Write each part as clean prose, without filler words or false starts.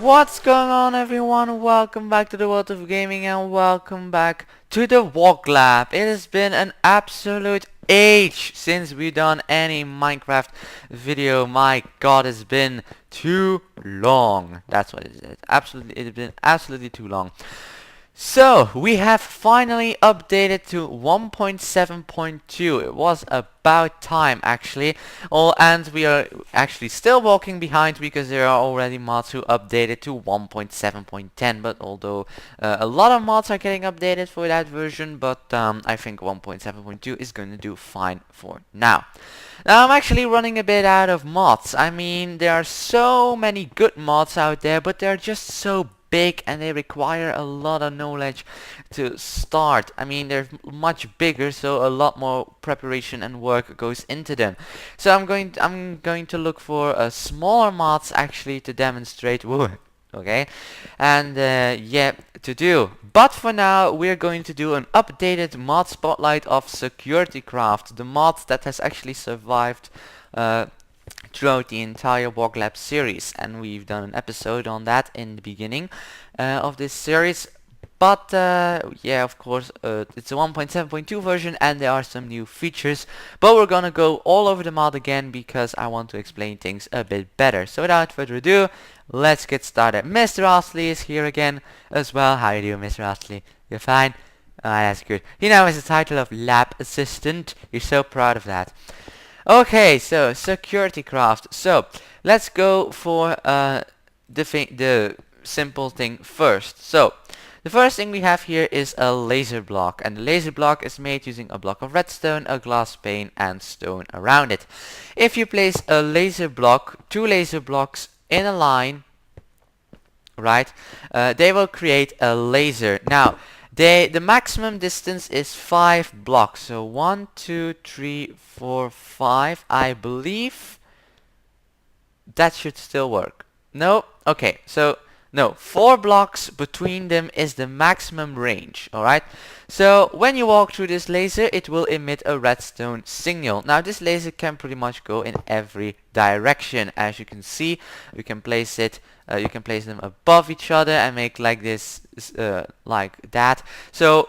What's going on, everyone? Welcome back to the world of gaming and welcome back to the WOG-Lab. It has been an absolute age since we've done any Minecraft video. My god, it's been too long. That's what it is. It's been absolutely too long. So, we have finally updated to 1.7.2. It was about time, actually. And we are actually still walking behind because there are already mods who updated to 1.7.10. But although a lot of mods are getting updated for that version, but I think 1.7.2 is going to do fine for now. Now, I'm actually running a bit out of mods. I mean, there are so many good mods out there, but they're just so big and they require a lot of knowledge to start. I mean, they're much bigger, so a lot more preparation and work goes into them. So I'm going to look for smaller mods actually to demonstrate. Whoa, okay, and yeah, to do. But for now, we're going to do an updated mod spotlight of SecurityCraft, the mod that has actually survived throughout the entire WOG-Lab series, and we've done an episode on that in the beginning of this series. But yeah, of course, it's a 1.7.2 version and there are some new features, but we're gonna go all over the mod again because I want to explain things a bit better. So without further ado, let's get started. Mr. Osley is here again as well. How you doing, Mr. Osley? You're fine? That's good. He now has the title of Lab Assistant. You're so proud of that. Okay, so SecurityCraft. So let's go for the simple thing first. So the first thing we have here is a laser block, and the laser block is made using a block of redstone, a glass pane, and stone around it. If you place a laser block, two laser blocks in a line, right, they will create a laser. Now, the maximum distance is 5 blocks. So 1, 2, 3, 4, 5. I believe that should still work. No? Okay, so no, 4 blocks between them is the maximum range, alright? So when you walk through this laser, it will emit a redstone signal. Now this laser can pretty much go in every direction. As you can see, you can place them above each other and make like this, like that. So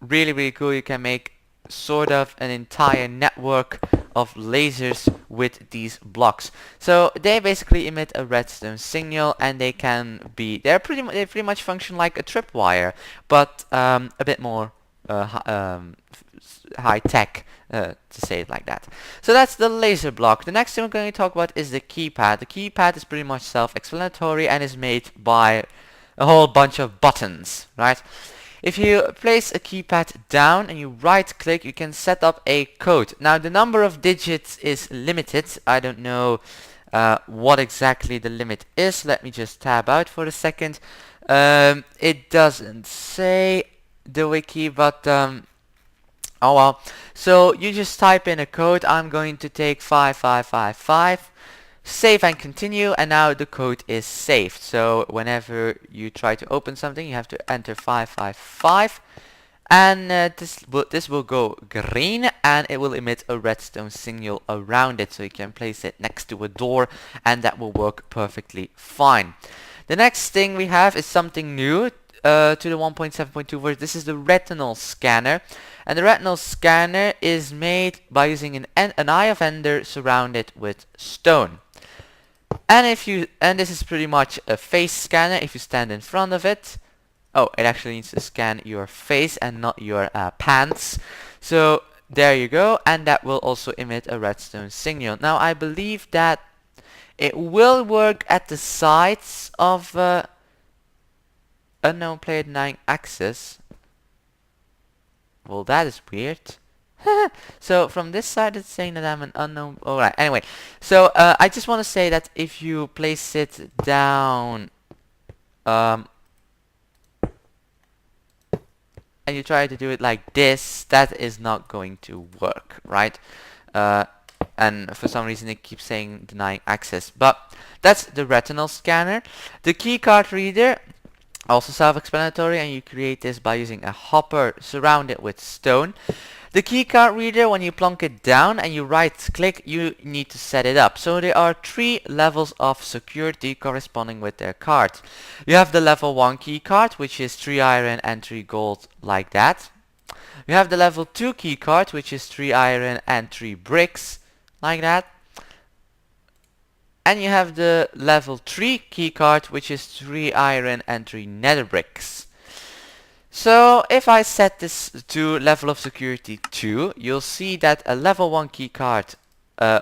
really cool. You can make sort of an entire network of lasers with these blocks. So they basically emit a redstone signal, and they pretty much function like a tripwire, but a bit more high tech, to say it like that. So that's the laser block. The next thing we're going to talk about is the keypad. The keypad is pretty much self-explanatory and is made by a whole bunch of buttons, right? If you place a keypad down and you right click, you can set up a code. Now the number of digits is limited. I don't know what exactly the limit is. Let me just tab out for a second. It doesn't say, the wiki, but oh well. So you just type in a code. I'm going to take 5555. Save and continue, and now the code is saved. So whenever you try to open something, you have to enter 555, and this will go green, and it will emit a redstone signal around it. So you can place it next to a door, and that will work perfectly fine. The next thing we have is something new to the 1.7.2 version. This is the retinal scanner, and the retinal scanner is made by using an eye of ender surrounded with stone. And this is pretty much a face scanner. If you stand in front of it, oh, it actually needs to scan your face and not your pants. So there you go, and that will also emit a redstone signal. Now I believe that it will work at the sides of unknown player denying access. Well, that is weird. So from this side it's saying that I'm an unknown. Alright, anyway. So I just want to say that if you place it down and you try to do it like this, that is not going to work, right? And for some reason it keeps saying denying access. But that's the retinal scanner. The keycard reader Also self-explanatory, and you create this by using a hopper surrounded with stone. The keycard reader, when you plonk it down and you right click, you need to set it up. So there are 3 levels of security corresponding with their cards. You have the level 1 keycard, which is 3 iron and 3 gold, like that. You have the level 2 keycard, which is 3 iron and 3 bricks, like that. And you have the level 3 keycard, which is 3 iron and 3 nether bricks. So if I set this to level of security 2, you'll see that a level 1 keycard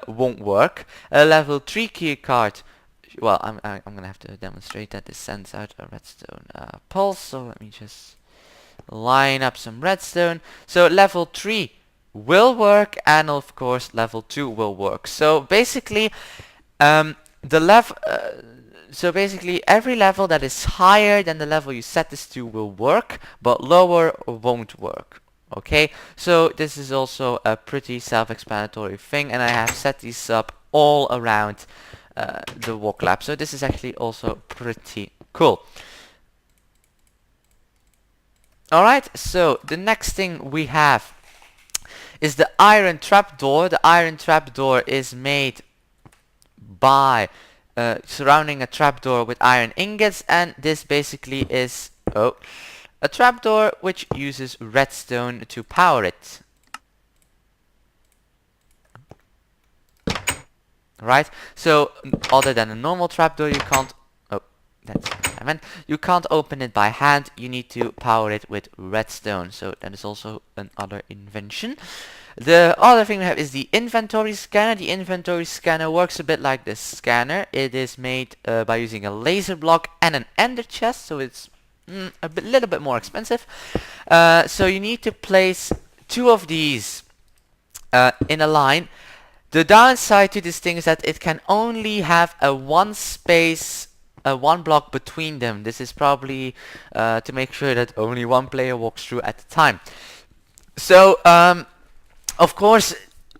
won't work. A level 3 keycard, well, I'm gonna have to demonstrate that this sends out a redstone pulse. So let me just line up some redstone. So level 3 will work, and of course level 2 will work. So basically, every level that is higher than the level you set this to will work, but lower won't work. Okay, so this is also a pretty self-explanatory thing, and I have set these up all around the WOG-Lab. So this is actually also pretty cool. Alright, so the next thing we have is the iron trapdoor. The iron trapdoor is made by surrounding a trapdoor with iron ingots, and this basically is a trapdoor which uses redstone to power it. Right? So other than a normal trapdoor, you can't that's what I meant. You can't open it by hand, you need to power it with redstone. So that is also another invention. The other thing we have is the inventory scanner. The inventory scanner works a bit like this scanner. It is made by using a laser block and an ender chest, so it's little bit more expensive. So you need to place 2 of these in a line. The downside to this thing is that it can only have a one block between them. This is probably to make sure that only one player walks through at a time. So of course,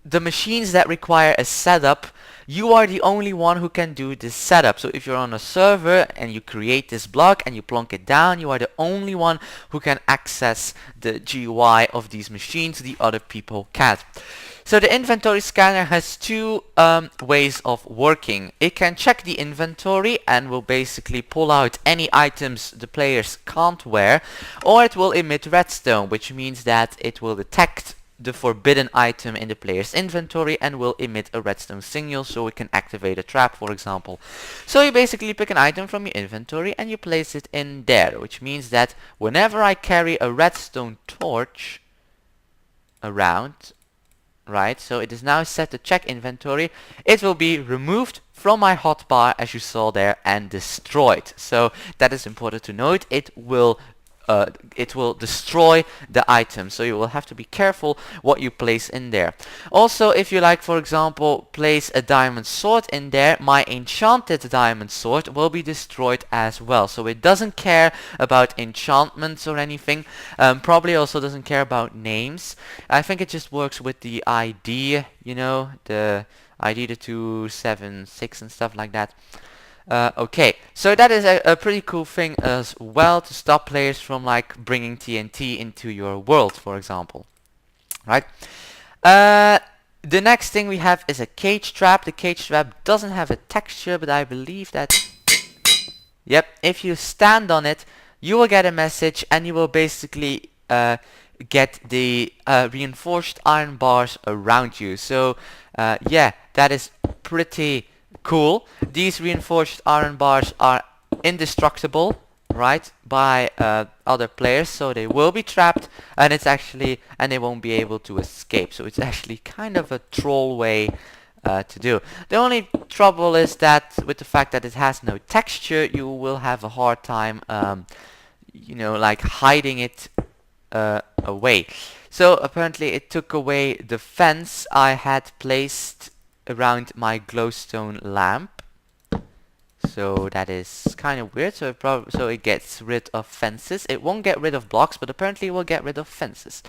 the machines that require a setup, you are the only one who can do this setup. So if you're on a server and you create this block and you plonk it down, you are the only one who can access the GUI of these machines. The other people can't. So the inventory scanner has 2 ways of working. It can check the inventory and will basically pull out any items the players can't wear, or it will emit redstone, which means that it will detect the forbidden item in the player's inventory and will emit a redstone signal, so it can activate a trap, for example. So you basically pick an item from your inventory and you place it in there, which means that whenever I carry a redstone torch around, right, so it is now set to check inventory, it will be removed from my hotbar, as you saw there, and destroyed. So that is important to note. It will destroy the item, so you will have to be careful what you place in there. Also, if you like, for example, place a diamond sword in there, my enchanted diamond sword will be destroyed as well. So it doesn't care about enchantments or anything, probably also doesn't care about names. I think it just works with the ID, you know, the ID, the 276 and stuff like that. Okay, so that is a pretty cool thing as well, to stop players from like bringing TNT into your world, for example. Right? The next thing we have is a cage trap. The cage trap doesn't have a texture, but I believe that, yep, if you stand on it, you will get a message and you will basically get the reinforced iron bars around you. So yeah, that is pretty cool. These reinforced iron bars are indestructible, right, by other players, so they will be trapped, and they won't be able to escape. So it's actually kind of a troll way to do. The only trouble is that with the fact that it has no texture, you will have a hard time, you know, like hiding it away. So apparently it took away the fence I had placed around my glowstone lamp, so that is kind of weird. So it gets rid of fences. It won't get rid of blocks, but apparently it will get rid of fences.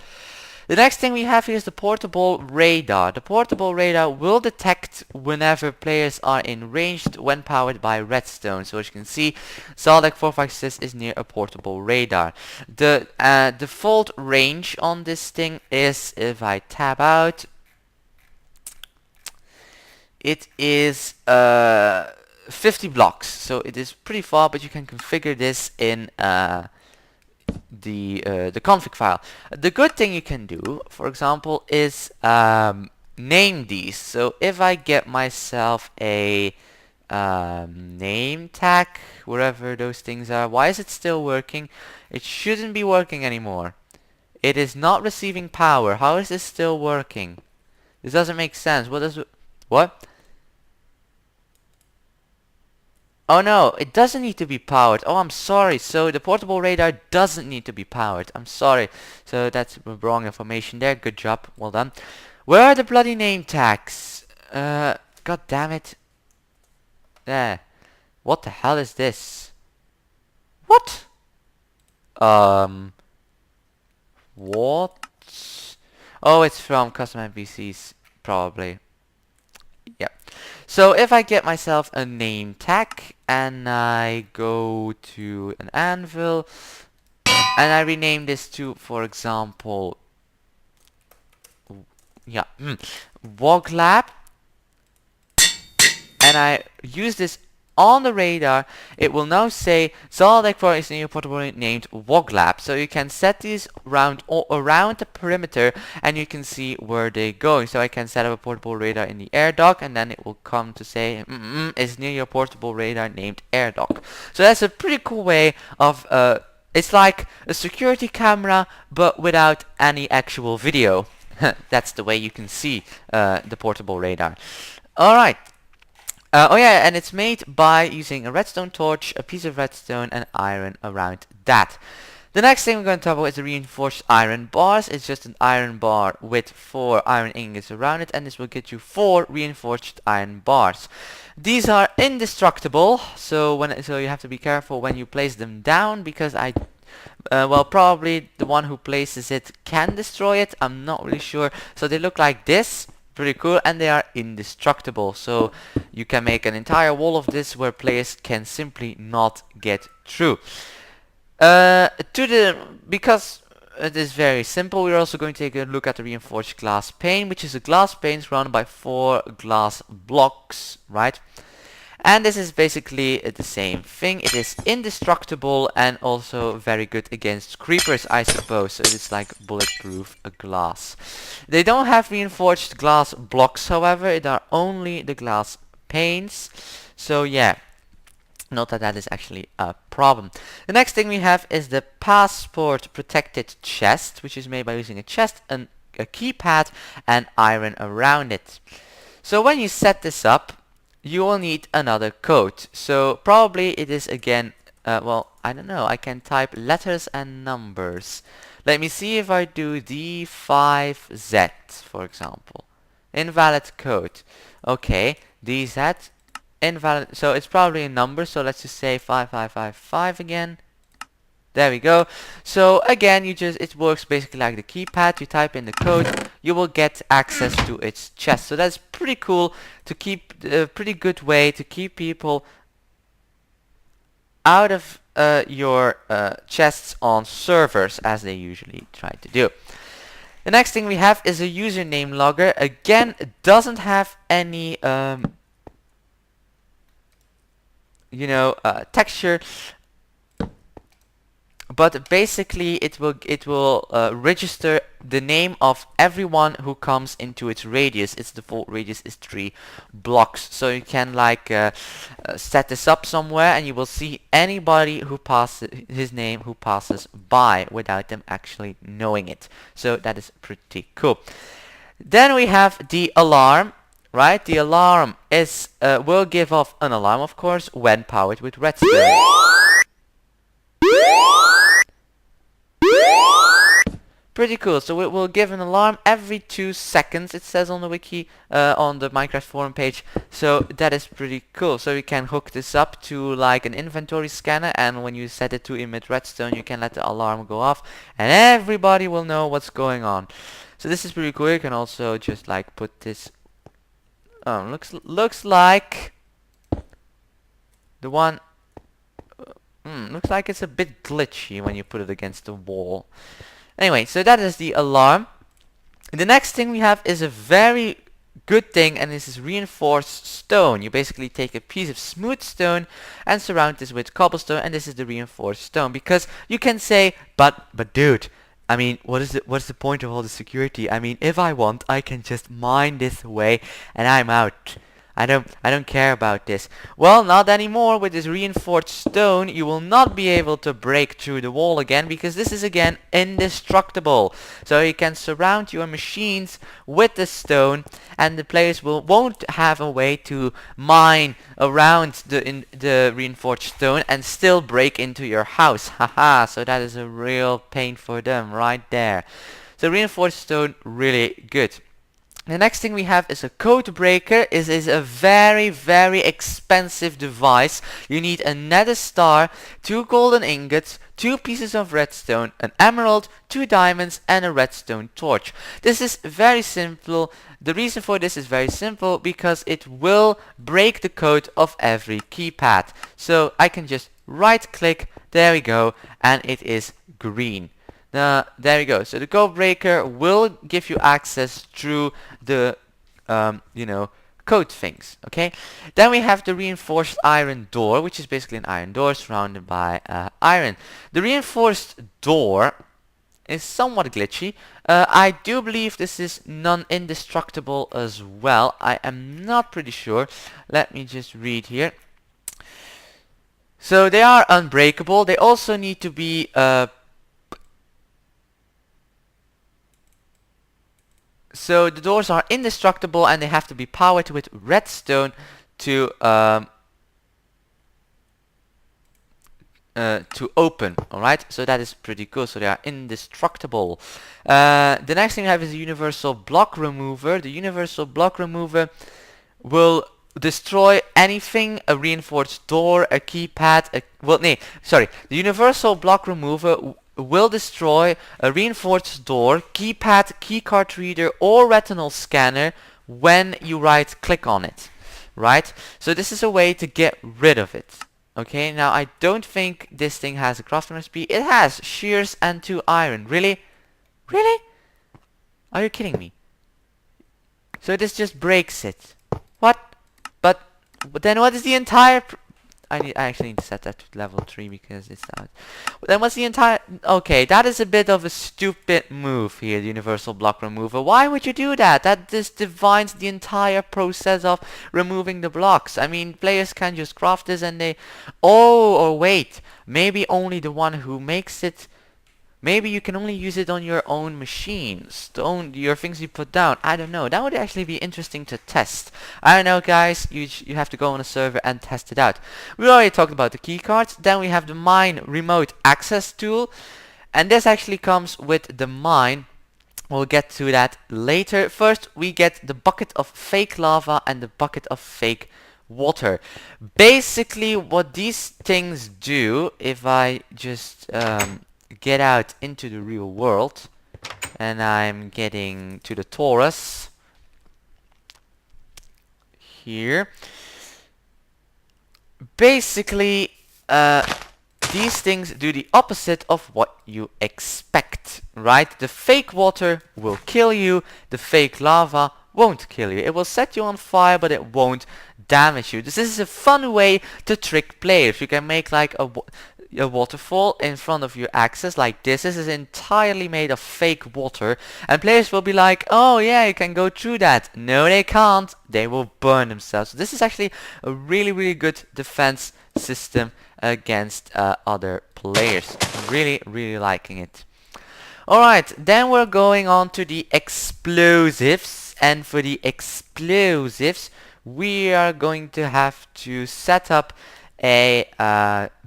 The next thing we have here is the portable radar. The portable radar will detect whenever players are in range when powered by redstone. So as you can see, Zaldek456 is near a portable radar. The default range on this thing is, if I tab out, it is 50 blocks. So it is pretty far, but you can configure this in the config file. The good thing you can do, for example, is name these. So if I get myself a name tag, wherever those things are, why is it still working? It shouldn't be working anymore. It is not receiving power. How is this still working? This doesn't make sense. What? Oh no, it doesn't need to be powered. Oh, I'm sorry. So the portable radar doesn't need to be powered. I'm sorry. So that's wrong information there. Good job. Well done. Where are the bloody name tags? God damn it. There. What the hell is this? What? What? Oh, it's from custom NPCs, probably. Yeah. So if I get myself a name tag and I go to an anvil and I rename this to, for example, yeah, WOG-Lab, and I use this on the radar, it will now say Zaldek4 is near portable named WOG-Lab. So you can set these around the perimeter and you can see where they're going. So I can set up a portable radar in the air dock and then it will come to say is near your portable radar named air dock. So that's a pretty cool way of it's like a security camera but without any actual video. That's the way you can see the portable radar. Alright. Oh yeah, and it's made by using a redstone torch, a piece of redstone, and iron around that. The next thing we're going to talk about is the reinforced iron bars. It's just an iron bar with 4 iron ingots around it, and this will get you 4 reinforced iron bars. These are indestructible, so you have to be careful when you place them down, because well, probably the one who places it can destroy it. I'm not really sure. So they look like this. Pretty cool, and they are indestructible, so you can make an entire wall of this where players can simply not get through. Because it is very simple, we're also going to take a look at the reinforced glass pane, which is a glass pane surrounded by 4 glass blocks, right? And this is basically the same thing. It is indestructible and also very good against creepers, I suppose. So it's like bulletproof glass. They don't have reinforced glass blocks, however. It are only the glass panes. So yeah, note that that is actually a problem. The next thing we have is the passport protected chest, which is made by using a chest, a keypad, and iron around it. So when you set this up, you will need another code. So probably it is again, well, I don't know, I can type letters and numbers. Let me see if I do D5Z, for example. Invalid code. Okay, DZ, invalid, so it's probably a number, so let's just say 5555 again. There we go. So again, it works basically like the keypad. You type in the code, you will get access to its chest. So that's pretty cool to keep, a pretty good way to keep people out of your chests on servers, as they usually try to do. The next thing we have is a username logger. Again, it doesn't have any texture, but basically it will register the name of everyone who comes into its radius. Its default radius is 3 blocks, so you can like set this up somewhere and you will see anybody who passes his name who passes by without them actually knowing it. So that is pretty cool. Then we have the alarm. Right, the alarm is will give off an alarm, of course, when powered with redstone. Pretty cool. So it will give an alarm every 2 seconds, it says on the wiki, on the Minecraft forum page. So that is pretty cool. So you can hook this up to like an inventory scanner, and when you set it to emit redstone, you can let the alarm go off, and everybody will know what's going on. So this is pretty cool. You can also just like put this. Looks like the one. Looks like it's a bit glitchy when you put it against the wall. Anyway, so that is the alarm. The next thing we have is a very good thing, and this is reinforced stone. You basically take a piece of smooth stone and surround this with cobblestone, and this is the reinforced stone. Because you can say, but dude, I mean, what's the point of all the security? I mean, if I want, I can just mine this away and I'm out. I don't care about this. Well, not anymore. With this reinforced stone, you will not be able to break through the wall again, because this is again indestructible. So you can surround your machines with the stone, and the players won't have a way to mine around the reinforced stone and still break into your house. Haha, so that is a real pain for them right there. So reinforced stone, really good. The next thing we have is a code breaker. It is a very, very expensive device. You need a nether star, 2 golden ingots, 2 pieces of redstone, an emerald, 2 diamonds, and a redstone torch. This is very simple. The reason for this is very simple, because it will break the code of every keypad. So I can just right click, there we go, and it is green. There we go. So the code breaker will give you access through the, code things. Okay. Then we have the reinforced iron door, which is basically an iron door surrounded by iron. The reinforced door is somewhat glitchy. I do believe this is non-indestructible as well. I am not pretty sure. Let me just read here. So they are unbreakable. They also need to be so the doors are indestructible, and they have to be powered with redstone to open. Alright, so that is pretty cool. So they are indestructible. The next thing we have is a universal block remover. The universal block remover will destroy anything, a reinforced door, a keypad, the universal block remover will destroy a reinforced door, keypad, keycard reader, or retinal scanner when you right click on it. Right? So this is a way to get rid of it. Okay, now I don't think this thing has a crafting recipe. It has shears and 2 iron. Really? Really? Are you kidding me? So this just breaks it. What? But then what is the entire... I actually need to set that to level 3 because it's out. Then what's the entire... Okay, that is a bit of a stupid move here, the universal block remover. Why would you do that? That just defines the entire process of removing the blocks. I mean, players can just craft this and they... Oh, or wait. Maybe only the one who makes it... Maybe you can only use it on your own machines, your things you put down. I don't know. That would actually be interesting to test. I don't know, guys. You have to go on a server and test it out. We already talked about the keycards. Then we have the mine remote access tool, and this actually comes with the mine. We'll get to that later. First, we get the bucket of fake lava and the bucket of fake water. Basically, what these things do, if I just get out into the real world, and I'm getting to the Taurus here. Basically, these things do the opposite of what you expect, right? The fake water will kill you, the fake lava won't kill you. It will set you on fire, but it won't damage you. This is a fun way to trick players. You can make like a waterfall in front of your axis like this. This is entirely made of fake water, and players will be like, oh yeah, you can go through that. No, they can't. They will burn themselves. So this is actually a really, really good defense system against other players. Really, really liking it. Alright, then we're going on to the explosives, and for the explosives we are going to have to set up a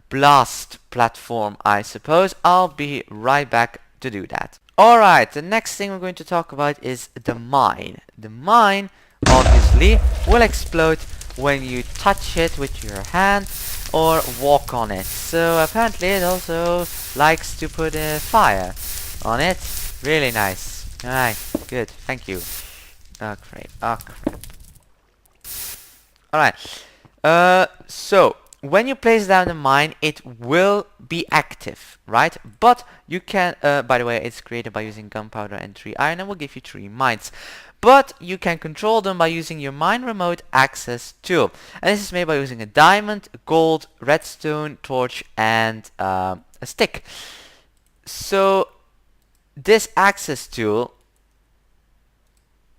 blast platform, I suppose. I'll be right back to do that. Alright, the next thing we're going to talk about is the mine. The mine, obviously, will explode when you touch it with your hand or walk on it. So apparently it also likes to put a fire on it. Really nice. Alright, good, thank you. Oh crap, oh crap. Alright, so when you place down the mine, it will be active, right? But you can, by the way, it's created by using gunpowder and 3 iron and will give you 3 mines. But you can control them by using your mine remote access tool. And this is made by using a diamond, gold, redstone, torch, and a stick. So this access tool,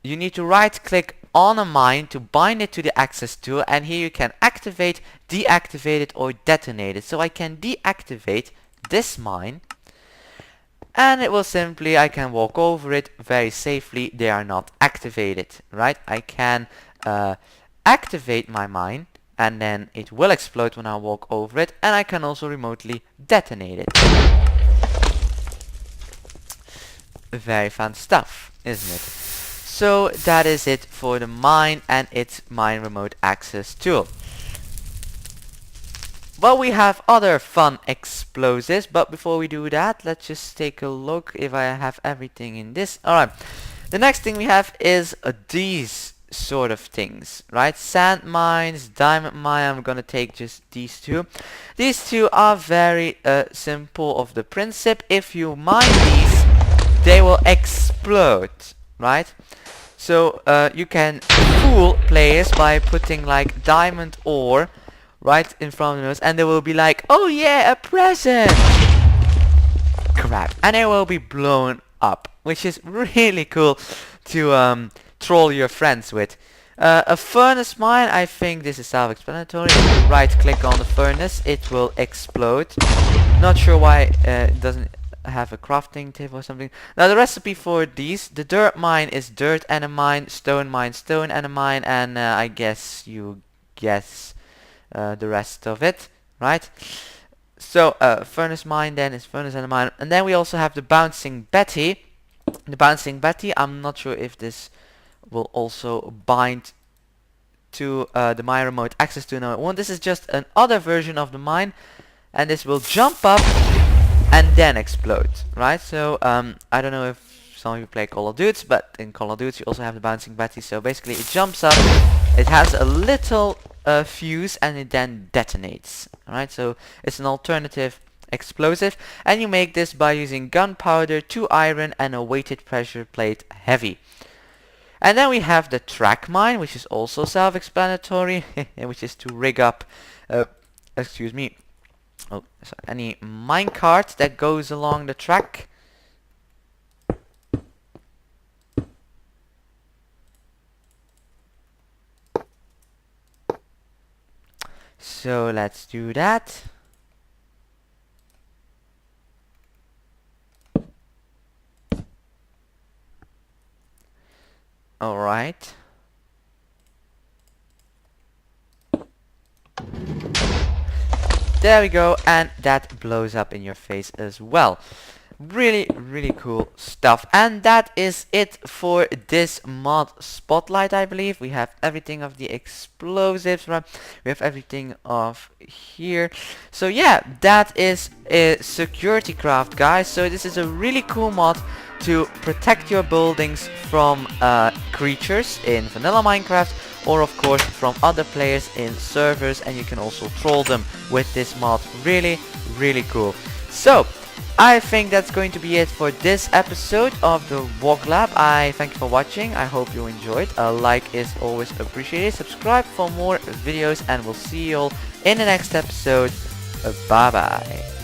you need to right click on a mine to bind it to the access tool, and here you can activate, deactivate it, or detonate it. So I can deactivate this mine, and it will simply, I can walk over it very safely. They are not activated, right? I can activate my mine, and then it will explode when I walk over it, and I can also remotely detonate it. Very fun stuff, isn't it? So that is it for the mine and its mine remote access tool. Well, we have other fun explosives, but before we do that, let's just take a look if I have everything in this. Alright, the next thing we have is these sort of things, right? Sand mines, diamond mine. I'm gonna take just these two. These two are very simple of the principle. If you mine these, they will explode, right? So you can fool players by putting like diamond ore right in front of us, and they will be like, oh yeah, a present! Crap. And they will be blown up, which is really cool to troll your friends with. A furnace mine, I think this is self-explanatory. If you right click on the furnace, it will explode. Not sure why it doesn't have a crafting table or something. Now the recipe for these, the dirt mine is dirt and a mine, stone mine, stone and a mine, and I guess you guess the rest of it, right? So furnace mine then is furnace and a mine, and then we also have the bouncing Betty. The bouncing Betty, I'm not sure if this will also bind to the mine remote access to. No, it won't. This is just another version of the mine, and this will jump up and then explode, right? So I don't know if some of you play Call of Duty, but in Call of Duty you also have the bouncing Betty. So basically it jumps up, it has a little fuse, and it then detonates. Alright, so it's an alternative explosive, and you make this by using gunpowder, 2 iron, and a weighted pressure plate heavy. And then we have the track mine, which is also self-explanatory, which is to rig up, excuse me, any minecart that goes along the track. So let's do that. Alright. There we go, and that blows up in your face as well. Really cool stuff. And that is it for this mod spotlight, I believe. We have everything of the explosives, right? We have everything of here. So yeah, that is a SecurityCraft, guys. So this is a really cool mod to protect your buildings from creatures in vanilla Minecraft, or of course from other players in servers, and you can also troll them with this mod. Really cool. So I think that's going to be it for this episode of the WOG-Lab. I thank you for watching. I hope you enjoyed. A like is always appreciated. Subscribe for more videos, and we'll see you all in the next episode. Bye bye.